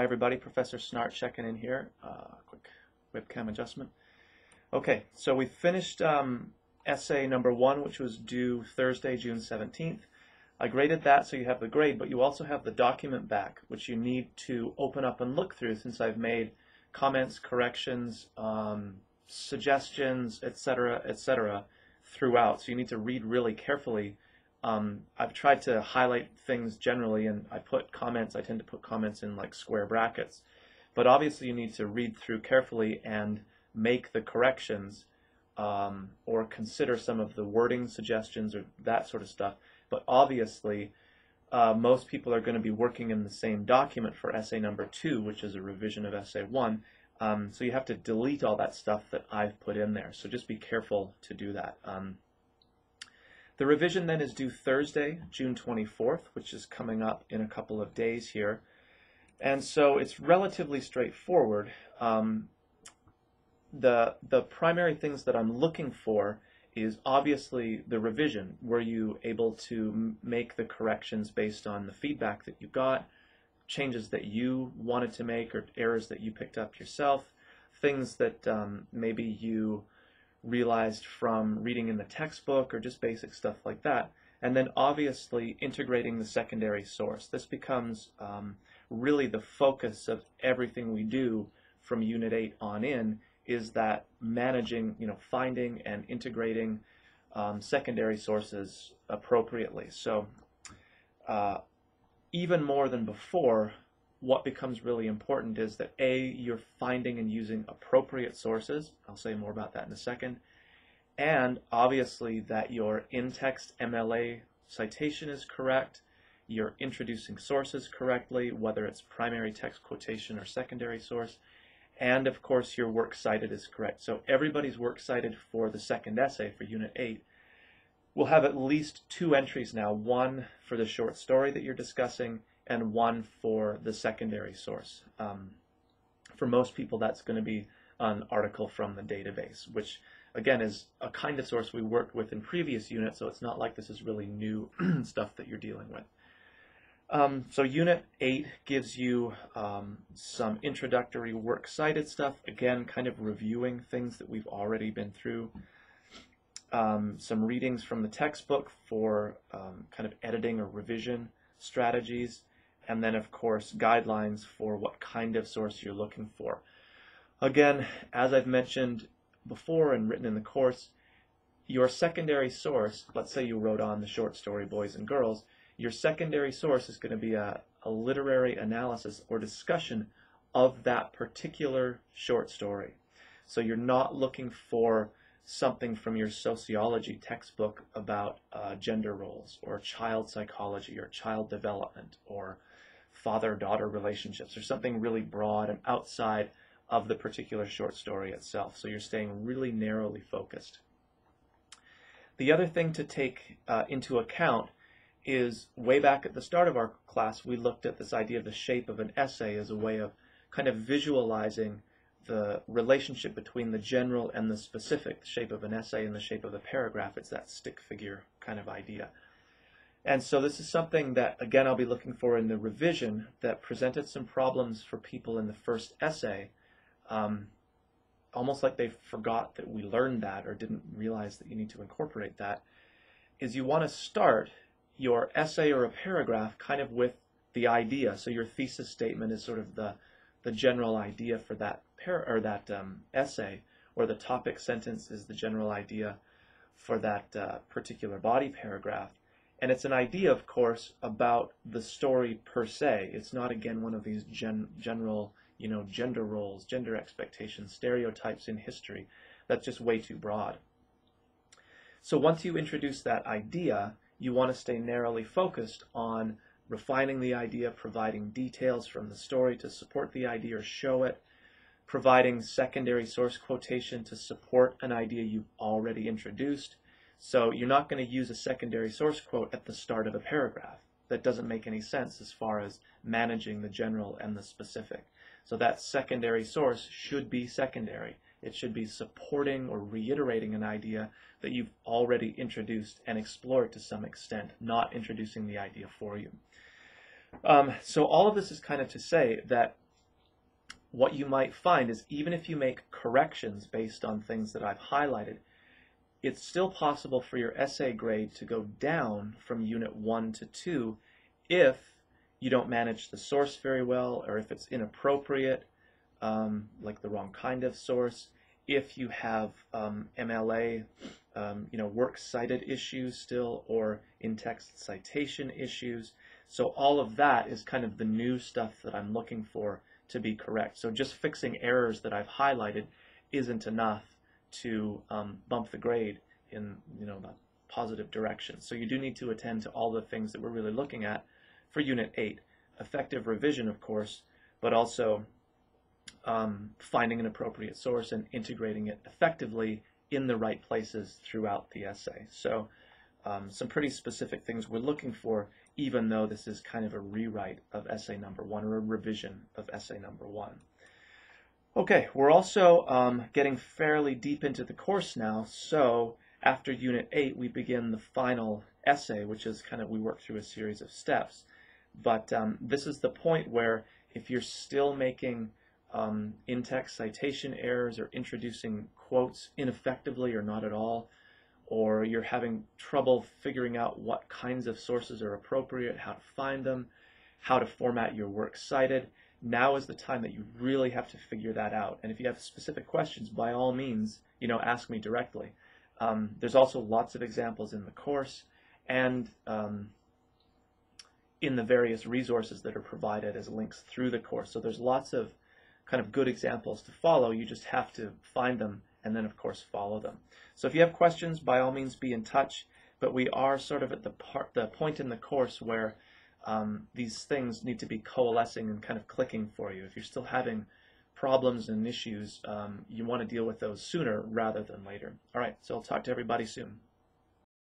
Hi everybody, Professor Snart checking in here. Quick webcam adjustment. Okay, so we finished essay number 1, which was due Thursday, June 17th. I graded that so you have the grade, but you also have the document back, which you need to open up and look through since I've made comments, corrections, suggestions, etc., throughout. So you need to read really carefully. I've tried to highlight things generally, and I tend to put comments in like square brackets. But obviously you need to read through carefully and make the corrections or consider some of the wording suggestions or that sort of stuff. But obviously most people are going to be working in the same document for essay number 2, which is a revision of essay 1. So you have to delete all that stuff that I've put in there. So just be careful to do that. The revision then is due Thursday, June 24th, which is coming up in a couple of days here. And so it's relatively straightforward. The primary things that I'm looking for is obviously the revision. Were you able to make the corrections based on the feedback that you got, changes that you wanted to make, or errors that you picked up yourself, things that maybe you realized from reading in the textbook, or just basic stuff like that. And then obviously integrating the secondary source. This becomes really the focus of everything we do from Unit 8 on in, is that managing, finding and integrating secondary sources appropriately. So even more than before, what becomes really important is that A, you're finding and using appropriate sources. I'll say more about that in a second. And obviously that your in-text MLA citation is correct, you're introducing sources correctly, whether it's primary text quotation or secondary source, and of course your works cited is correct. So everybody's works cited for the second essay for Unit 8 will have at least 2 entries now, one for the short story that you're discussing and one for the secondary source. For most people that's going to be an article from the database, which again is a kind of source we worked with in previous units, so it's not like this is really new stuff that you're dealing with. So Unit 8 gives you some introductory works cited stuff, again kind of reviewing things that we've already been through. Some readings from the textbook for kind of editing or revision strategies, and then of course guidelines for what kind of source you're looking for. Again, as I've mentioned before and written in the course, your secondary source, let's say you wrote on the short story Boys and Girls, your secondary source is going to be a literary analysis or discussion of that particular short story. So you're not looking for something from your sociology textbook about gender roles or child psychology or child development or father-daughter relationships, or something really broad and outside of the particular short story itself. So you're staying really narrowly focused. The other thing to take into account is, way back at the start of our class, we looked at this idea of the shape of an essay as a way of kind of visualizing the relationship between the general and the specific, the shape of an essay and the shape of a paragraph. It's that stick figure kind of idea. And so this is something that, again, I'll be looking for in the revision that presented some problems for people in the first essay, almost like they forgot that we learned that or didn't realize that you need to incorporate that, is you want to start your essay or a paragraph kind of with the idea. So your thesis statement is sort of the general idea for that essay, or the topic sentence is the general idea for that particular body paragraph. And it's an idea, of course, about the story per se. It's not, again, one of these general, gender roles, gender expectations, stereotypes in history. That's just way too broad. So once you introduce that idea, you want to stay narrowly focused on refining the idea, providing details from the story to support the idea or show it, providing secondary source quotation to support an idea you've already introduced. So you're not going to use a secondary source quote at the start of a paragraph. That doesn't make any sense as far as managing the general and the specific. So that secondary source should be secondary. It should be supporting or reiterating an idea that you've already introduced and explored to some extent, not introducing the idea for you. So all of this is kind of to say that what you might find is even if you make corrections based on things that I've highlighted, it's still possible for your essay grade to go down from Unit 1 to 2 if you don't manage the source very well, or if it's inappropriate, like the wrong kind of source, if you have MLA, works cited issues still, or in-text citation issues. So all of that is kind of the new stuff that I'm looking for to be correct. So just fixing errors that I've highlighted isn't enough to bump the grade in the positive direction. So you do need to attend to all the things that we're really looking at for Unit 8. Effective revision, of course, but also finding an appropriate source and integrating it effectively in the right places throughout the essay. So some pretty specific things we're looking for, even though this is kind of a rewrite of essay number 1, or a revision of essay number 1. Okay, we're also getting fairly deep into the course now, so after Unit 8 we begin the final essay, which is kind of, we work through a series of steps. But this is the point where if you're still making in-text citation errors, or introducing quotes ineffectively or not at all, or you're having trouble figuring out what kinds of sources are appropriate, how to find them, how to format your works cited, now is the time that you really have to figure that out. And if you have specific questions, by all means, ask me directly. There's also lots of examples in the course and in the various resources that are provided as links through the course. So there's lots of kind of good examples to follow. You just have to find them and then, of course, follow them. So if you have questions, by all means be in touch, but we are sort of at the point in the course where these things need to be coalescing and kind of clicking for you. If you're still having problems and issues, you want to deal with those sooner rather than later. All right, so I'll talk to everybody soon.